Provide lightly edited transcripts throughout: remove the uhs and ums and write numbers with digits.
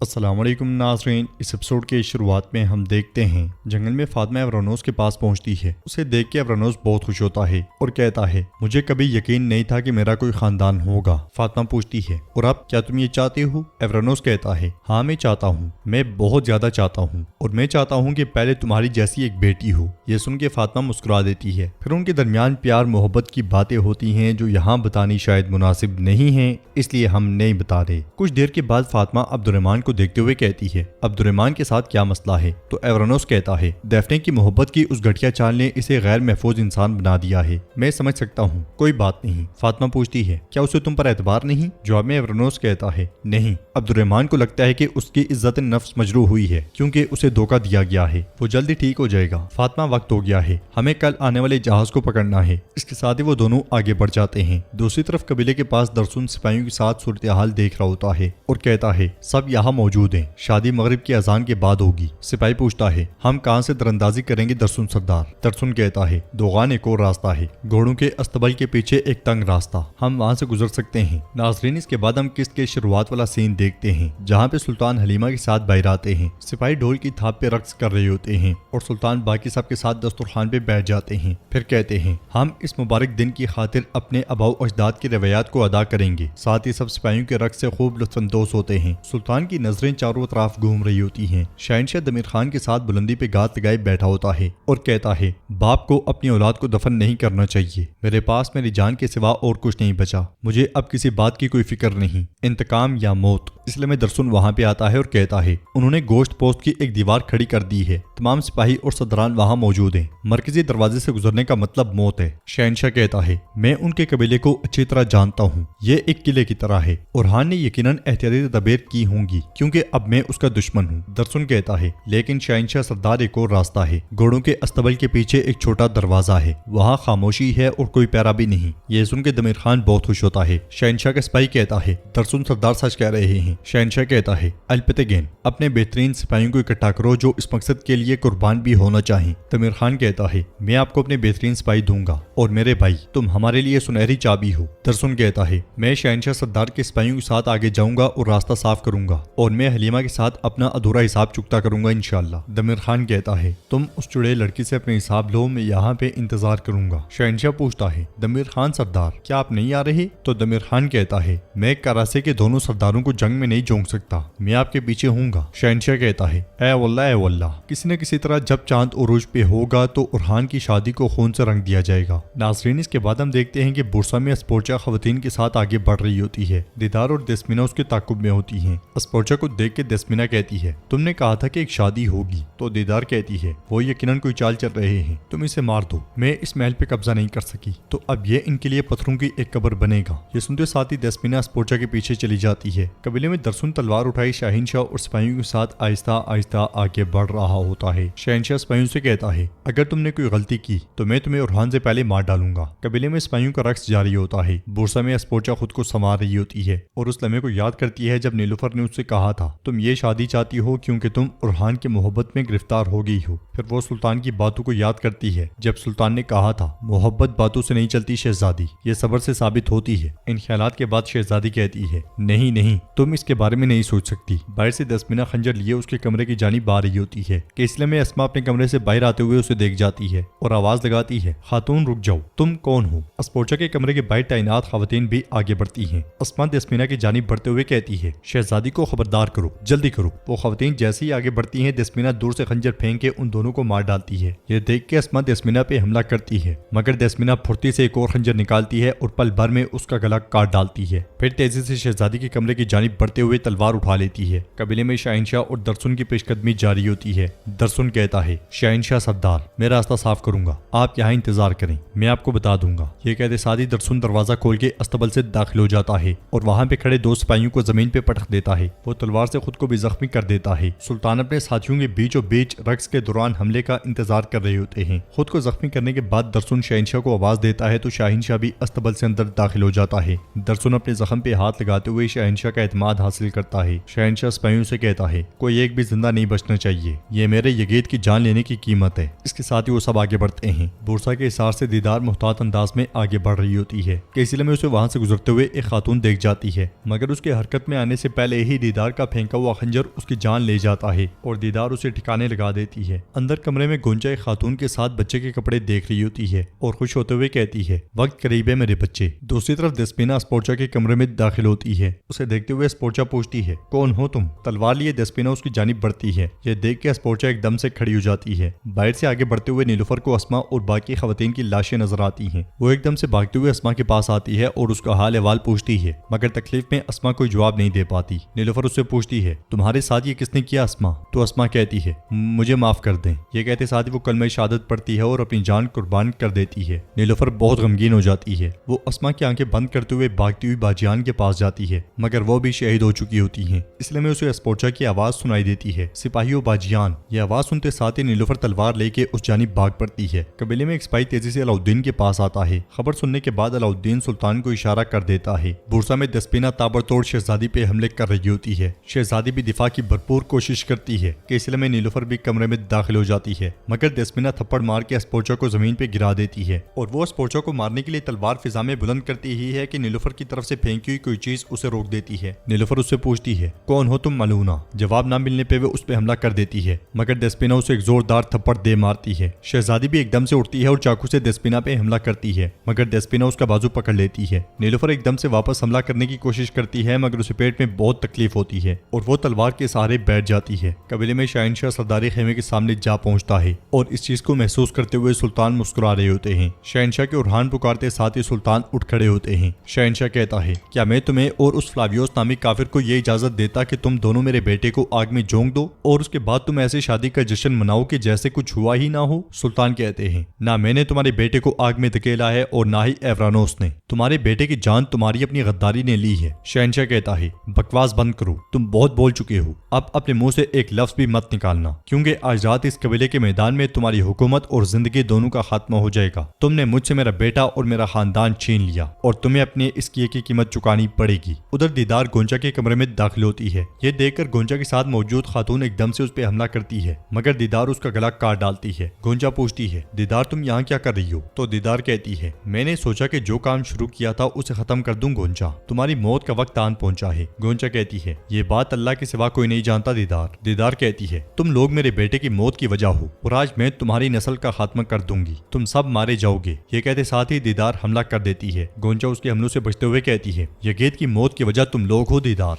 السلام علیکم ناظرین، اس ایپیسوڈ کے شروعات میں ہم دیکھتے ہیں جنگل میں فاطمہ ایورونوس کے پاس پہنچتی ہے۔ اسے دیکھ کے ایورونوس بہت خوش ہوتا ہے اور کہتا ہے مجھے کبھی یقین نہیں تھا کہ میرا کوئی خاندان ہوگا۔ فاطمہ پوچھتی ہے اور اب کیا تم یہ چاہتے ہو؟ ایورونوس کہتا ہے ہاں میں چاہتا ہوں، میں بہت زیادہ چاہتا ہوں، اور میں چاہتا ہوں کہ پہلے تمہاری جیسی ایک بیٹی ہو۔ یہ سن کے فاطمہ مسکرا دیتی ہے۔ پھر ان کے درمیان پیار محبت کی باتیں ہوتی ہیں جو یہاں بتانی شاید مناسب نہیں ہیں، اس لیے ہم نہیں بتا رہے۔ کچھ دیر کے بعد فاطمہ عبد الرحمن کو دیکھتے ہوئے کہتی ہے عبد الرحمن کے ساتھ کیا مسئلہ ہے؟ تو ایورونوس کہتا ہے دیفنے کی محبت کی اس گھٹیا چال نے اسے غیر محفوظ انسان بنا دیا ہے۔ میں سمجھ سکتا ہوں، کوئی بات نہیں۔ فاطمہ پوچھتی ہے کیا اسے تم پر اعتبار نہیں؟ جواب میں ایورونوس کہتا ہے نہیں، عبد الرحمن کو لگتا ہے کہ اس کی عزت نفس مجروح ہوئی ہے کیونکہ اسے دھوکہ دیا گیا ہے، وہ جلدی ٹھیک ہو جائے گا۔ فاطمہ وقت ہو گیا ہے، ہمیں کل آنے والے جہاز کو پکڑنا ہے۔ اس کے ساتھ ہی وہ دونوں آگے بڑھ جاتے ہیں۔ دوسری طرف قبیلے کے پاس درسن سپاہیوں کے ساتھ صورتحال دیکھ رہا ہوتا ہے اور کہتا ہے سب یہاں موجود ہیں، شادی مغرب کی اذان کے بعد ہوگی۔ سپاہی پوچھتا ہے ہم کہاں سے تراندازی کریں گے درسن سردار؟ درسن کہتا ہے دوغان ایک اور راستہ ہے، گھوڑوں کے استبل کے پیچھے ایک تنگ راستہ، ہم وہاں سے گزر سکتے ہیں۔ ناظرین اس کے بعد ہم قسط کے شروعات والا سین دیکھتے ہیں جہاں پہ سلطان حلیمہ کے ساتھ باہر آتے ہیں۔ سپاہی ڈھول کی تھاپ پہ رقص کر رہے ہوتے ہیں اور سلطان باقی سب کے ساتھ دسترخوان پہ بیٹھ جاتے ہیں۔ پھر کہتے ہیں ہم اس مبارک دن کی خاطر اپنے آباء و اجداد کی روایات کو ادا کریں گے۔ ساتھ ہی سب سپاہیوں کے رقص سے خوب لطف اندوز ہوتے ہیں۔ سلطان کی نظریں چاروں اطراف گھوم رہی ہوتی ہیں۔ شہنشاہ دمیر خان کے ساتھ بلندی پہ گات لگائے بیٹھا ہوتا ہے اور کہتا ہے باپ کو اپنی اولاد کو دفن نہیں کرنا چاہیے، میرے پاس میری جان کے سوا اور کچھ نہیں بچا، مجھے اب کسی بات کی کوئی فکر نہیں، انتقام یا موت۔ اس لیے میں درسن وہاں پہ آتا ہے اور کہتا ہے انہوں نے گوشت پوست کی ایک دیوار کھڑی کر دی ہے، تمام سپاہی اور صدران وہاں موجود ہیں، مرکزی دروازے سے گزرنے کا مطلب موت ہے۔ شہنشاہ کہتا ہے میں ان کے قبیلے کو اچھی طرح جانتا ہوں، یہ ایک قلعے کی طرح ہے، اورحان نے یقیناً احتیاطی تدابیر کی ہوں گی کیونکہ اب میں اس کا دشمن ہوں۔ درسن کہتا ہے لیکن شہنشاہ سردار ایک اور راستہ ہے، گھوڑوں کے استبل کے پیچھے ایک چھوٹا دروازہ ہے، وہاں خاموشی ہے اور کوئی پیرا بھی نہیں۔ یہ سن کے دمیر خان بہت خوش ہوتا ہے۔ شہنشاہ کا سپاہی کہتا ہے درسن سردار سچ کہہ رہے ہیں۔ شہنشاہ کہتا ہے الپتگین اپنے بہترین سپاہیوں کو اکٹھا کرو جو اس مقصد کے لیے قربان بھی ہونا چاہیں۔ دمیر خان کہتا ہے میں آپ کو اپنے بہترین سپاہی دوں گا اور میرے بھائی تم ہمارے لیے سنہری چابی ہو۔ درسن کہتا ہے میں شہنشاہ سردار کے سپاہیوں کے ساتھ آگے جاؤں گا اور راستہ صاف کروں گا اور میں حلیمہ کے ساتھ اپنا ادھورا حساب چکتا کروں گا انشاءاللہ۔ دمیر خان کہتا ہے تم اس چڑے لڑکی سے اپنے حساب لو، میں یہاں پہ انتظار کروں گا۔ شہنشاہ پوچھتا ہے دمیر خان سردار کیا آپ نہیں آ رہے؟ تو دمیر خان کہتا ہے میں کراسے کے دونوں سرداروں کو جنگ میں نہیں جھونک سکتا، میں آپ کے پیچھے ہوں گا۔ شہنشاہ کہتا ہے اے واللہ کسی نہ کسی طرح جب چاند عروج پہ ہوگا تو اورحان کی شادی کو خون سے رنگ دیا جائے گا۔ ناظرین اس کے بعد ہم دیکھتے ہیں کہ بورسا میں اسپورچا خواتین کے ساتھ آگے بڑھ رہی ہوتی ہے۔ دیدار اور دسمینہ اس کے تعاقب میں ہوتی ہیں۔ اسپورچا کو دیکھ کے دسمینہ کہتی ہے تم نے کہا تھا کہ ایک شادی ہوگی، تو دیدار کہتی ہے وہ یقیناً کوئی چال چل رہے ہیں، تم اسے مار دو، میں اس محل پہ قبضہ نہیں کر سکی تو اب یہ ان کے لیے پتھروں کی ایک قبر بنے گا۔ یہ سنتے ساتھ ہی دسمینہ اسپورچا کے پیچھے چلی جاتی ہے۔ قبیلے میں درسن تلوار اٹھائی شاہنشاہ اور سپاہیوں کے ساتھ آہستہ آہستہ آگے بڑھ رہا ہوتا ہے۔ شہنشاہ سپاہیوں سے کہتا ہے اگر تم نے کوئی غلطی کی تو میں تمہیں اورحان سے پہلے مار ڈالوں گا۔ قبیلے میں سپاہیوں کا رقص جاری ہوتا ہے۔ بورسا میں اسپورچا خود کو سنوار رہی ہوتی ہے اور اس لمحے کو یاد کرتی ہے جب نیلوفر نے اس سے کہا تھا تم یہ شادی چاہتی ہو کیونکہ تم اورحان کی محبت میں گرفتار ہو گئی ہو۔ پھر وہ سلطان کی باتوں کو یاد کرتی ہے جب سلطان نے کہا تھا محبت باتوں سے نہیں چلتی شہزادی، یہ صبر سے ثابت ہوتی ہے۔ ان خیالات کے بعد شہزادی کہتی ہے نہیں تم اس کے بارے میں نہیں سوچ سکتی۔ باہر سے دسمینہ خنجر لیے اس کے کمرے کی جانب آ رہی ہوتی ہے کہ اس لمحے اسما اپنے کمرے سے باہر آتے ہوئے اسے دیکھ جاتی ہے اور آواز لگاتی ہے خاتون رک جاؤ، تم کون ہو؟ اسپورچا کے کمرے کے باہر تعینات خواتین بھی آگے بڑھتی ہیں۔ اسما دسمینہ کی جانب بڑھتے ہوئے کہتی ہے شہزادی کو خبردار کرو، جلدی کرو۔ وہ خواتین جیسے ہی آگے بڑھتی ہیں دسمینہ دور سے خنجر پھینک کے ان دونوں کو مار ڈالتی ہے۔ یہ دیکھ کے اسما دسمینہ پہ حملہ کرتی ہے مگر دسمینہ پھرتی سے ایک اور خنجر نکالتی ہے اور پل بھر میں اس کا گلا کاٹ ڈالتی ہے۔ پھر تیزی سے شہزادی کے کمرے کی جانب بڑھتے ہوئے تلوار اٹھا لیتی ہے۔ قبیلے میں شہنشاہ اور درسن کی پیش قدمی جاری ہوتی ہے۔ درسن کہتا ہے شہنشاہ سردار میں راستہ صاف کروں گا، آپ یہاں انتظار کریں، میں آپ کو بتا دوں گا۔ یہ کہتے ساتھ ہی درسن دروازہ کھول کے استبل سے داخل ہو جاتا ہے اور وہاں پہ کھڑے دو سپاہیوں کو زمین پہ پٹخ دیتا ہے۔ وہ تلوار سے خود کو بھی زخمی کر دیتا ہے۔ سلطان اپنے ساتھیوں کے بیچوں بیچ رقص کے دوران حملے کا انتظار کر رہے ہوتے ہیں۔ خود کو زخمی کرنے کے بعد درسن شہنشاہ کو آواز دیتا ہے تو شہنشاہ بھی استبل سے اندر داخل ہو جاتا ہے۔ درسن اپنے زخم پہ ہاتھ لگاتے ہوئے شہنشاہ کا اعتماد حاصل کرتا ہے۔ شہنشاہ سپاہیوں سے کہتا ہے کوئی ایک بھی زندہ نہیں بچنا چاہیے، یہ میرے یگید کی جان لینے کی قیمت ہے۔ اس کے ساتھ ہی وہ سب آگے بڑھتے ہیں۔ بورسا کے حصار سے دیدار محتاط انداز میں آگے بڑھ رہی ہوتی ہے کہ اس لیے میں اسے وہاں سے گزرتے ہوئے ایک خاتون دیکھ جاتی ہے مگر اس کے حرکت میں آنے سے پہلے ہی دیدار دیدار کا پھینکا ہوا خنجر اس کی جان لے جاتا ہے اور دیدار اسے ٹھکانے لگا دیتی ہے۔ اندر کمرے میں گونجا ایک خاتون کے ساتھ بچے کے کپڑے دیکھ رہی ہوتی ہے اور خوش ہوتے ہوئے کہتی ہے وقت قریب ہے میرے بچے۔ دوسری طرف دسپینا اسپورچا کے کمرے میں داخل ہوتی ہے۔ اسے دیکھتے ہوئے اسپورچا پوچھتی ہے کون ہو تم؟ تلوار لیے دسپینا اس کی جانب بڑھتی ہے۔ یہ دیکھ کے اسپورچا ایک دم سے کھڑی ہو جاتی ہے۔ باہر سے آگے بڑھتے ہوئے نیلوفر کو اسما اور باقی خواتین کی لاشیں نظر آتی ہیں۔ وہ ایک دم سے بھاگتے ہوئے اسما کے پاس آتی ہے اور اس کا حال احوال پوچھتی ہے، مگر تکلیف میں اسما کوئی جواب نہیں دے پاتی۔ نیلوفر اس سے پوچھتی ہے تمہارے ساتھ یہ کس نے کیا اسما؟ تو اسما کہتی ہے مجھے معاف کر دیں۔ یہ کہتے ساتھ ہی وہ کلمہ شہادت پڑھتی ہے اور اپنی جان قربان کر دیتی ہے۔ نیلوفر بہت غمگین ہو جاتی ہے۔ وہ اسما کی آنکھیں بند کرتے ہوئے بھاگتی ہوئی باجیان کے پاس جاتی ہے، مگر وہ بھی شہید ہو چکی ہوتی ہیں۔ اس لیے میں اسے اسپورچا کی آواز سنائی دیتی ہے سپاہیوں باجیان۔ یہ آواز سنتے ساتھ ہی نیلوفر تلوار لے کے اس جانب بھاگ پڑتی ہے۔ قبیلے میں ایک سپاہی تیزی سے علاؤالدین کے پاس آتا ہے۔ خبر سننے کے بعد علاؤالدین سلطان کو اشارہ کر دیتا ہے۔ بورسا میں دسپینا تابڑتوڑ شہزادی پہ حملے کر رہی ہوتی ہے۔ شہزادی بھی دفاع کی بھرپور کوشش کرتی ہے کہ اس لیے میں نیلوفر بھی کمرے میں داخل ہو جاتی ہے، مگر دسپینا تھپڑ مار کے اسپورچا کو زمین پہ گرا دیتی ہے اور وہ اسپورچا کو مارنے کے لیے تلوار فضا میں بلند کرتی ہی ہے کہ نیلوفر کی طرف سے پھینکی ہوئی کوئی چیز اسے روک دیتی ہے۔ نیلوفر اس سے پوچھتی ہے کون ہو تم ملعونہ؟ جواب نہ ملنے پہ وہ اس پہ حملہ کر دیتی ہے، مگر دسپینا اسے ایک زوردار تھپڑ دے مارتی ہے۔ شہزادی بھی ایک دم سے اٹھتی ہے اور چاقو سے دسپینا پہ حملہ کرتی ہے، مگر دسپینا اس کا بازو پکڑ لیتی ہے۔ نیلوفر ایک دم سے واپس حملہ کرنے کی کوشش کرتی ہے، مگر اسے پیٹ میں بہت تکلیف ہوتی ہے اور وہ تلوار کے سہارے بیٹھ جاتی ہے۔ قبیلے میں شاہنشاہ سرداری خیمے کے سامنے جا پہنچتا ہے اور اس چیز کو محسوس کرتے ہوئے سلطان مسکرا رہے ہوتے ہیں۔ شہنشاہ کے ارحان پکارتے ساتھ ہی سلطان اٹھ کھڑے ہوتے ہیں۔ شہنشاہ کہتا ہے کیا میں تمہیں اور اس فلاویوس نامی کافر کو یہ اجازت دیتا کہ تم دونوں میرے بیٹے کو آگ میں جھونک دو اور اس کے بعد تم ایسے شادی کا جشن مناؤ کہ جیسے کچھ ہوا ہی نہ ہو؟ سلطان کہتے ہیں نہ میں نے تمہارے بیٹے کو آگ میں دھکیلا ہے اور نہ ہی ایورانوس نے، تمہارے بیٹے کی جان تمہاری اپنی غداری نے لی ہے۔ شہنشاہ کہتا ہے بکواس بند کرو، تم بہت بول چکے ہو، اب اپنے منہ سے ایک لفظ بھی مت نکالنا، کیونکہ آج رات اس قبیلے کے میدان میں تمہاری حکومت اور زندگی دونوں کا خاتمہ ہو جائے گا۔ تم نے مجھ سے میرا بیٹا اور میرا خاندان چھین لیا اور تمہیں اپنے اس کیے کی قیمت چکانی پڑے گی۔ ادھر دیدار گونجا کے کمرے میں داخل ہوتی ہے۔ یہ دیکھ کر گونجا کے ساتھ موجود خاتون ایک دم سے اس پہ حملہ کرتی ہے، مگر دیدار اس کا گلا کاٹ ڈالتی ہے۔ گونجا پوچھتی ہے دیدار تم یہاں کیا کر رہی ہو؟ تو دیدار کہتی ہے میں نے سوچا کہ جو کام شروع کیا تھا اسے ختم کر دوں گونجا، تمہاری موت کا وقت آن پہنچا ہے۔ گونجا کہتی ہے یہ بات اللہ کے سوا کوئی نہیں جانتا دیدار۔ دیدار کہتی ہے تم لوگ میرے بیٹے کی موت کی وجہ ہو اور آج میں تمہاری نسل کا خاتمہ کر دوں گی، تم سب مارے جاؤ گے۔ یہ کہتے ساتھ ہی دیدار حملہ کر دیتی ہے۔ گونجا اس کے حملوں سے بچتے ہوئے کہتی ہے یگید کی موت کی وجہ تم لوگ ہو دیدار،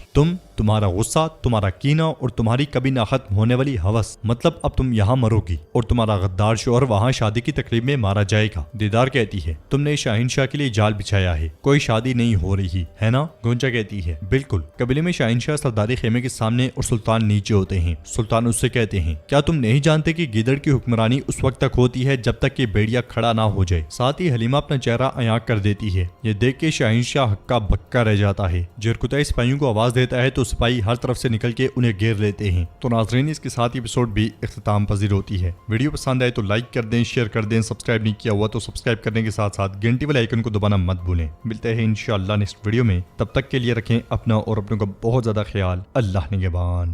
تمہارا غصہ، تمہارا کینہ اور تمہاری کبھی نہ ختم ہونے والی ہوس، مطلب اب تم یہاں مرو گی اور تمہارا غدار شوہر وہاں شادی کی تقریب میں مارا جائے گا۔ دیدار کہتی ہے تم نے شاہنشاہ کے لیے جال بچھایا ہے، کوئی شادی نہیں ہو رہی ہے نا؟ گونجا کہتی ہے بالکل۔ قبیلے میں شاہنشاہ سرداری خیمے کے سامنے اور سلطان نیچے ہوتے ہیں۔ سلطان اس سے کہتے ہیں کیا تم نہیں جانتے کہ گیدڑ کی حکمرانی اس وقت تک ہوتی ہے جب تک کہ بیڑیا کھڑا نہ ہو جائے؟ ساتھ ہی حلیمہ اپنا چہرہ عیاں کر دیتی ہے۔ یہ دیکھ کے شاہنشاہ ہکا بکا رہ جاتا ہے۔ جرکتائی سپاہیوں کو آواز دیتا ہے تو سپاہی ہر طرف سے نکل کے انہیں گھیر لیتے ہیں۔ تو ناظرین اس کے ساتھ ایپیسوڈ بھی اختتام پذیر ہوتی ہے۔ ویڈیو پسند آئے تو لائک کر دیں، شیئر کر دیں، سبسکرائب نہیں کیا ہوا تو سبسکرائب کرنے کے ساتھ ساتھ گھنٹی والے آئیکن کو دبانا مت بھولیں۔ ملتے ہیں انشاءاللہ نیکسٹ ویڈیو میں، تب تک کے لیے رکھیں اپنا اور اپنوں کا بہت زیادہ خیال۔ اللہ نگہبان۔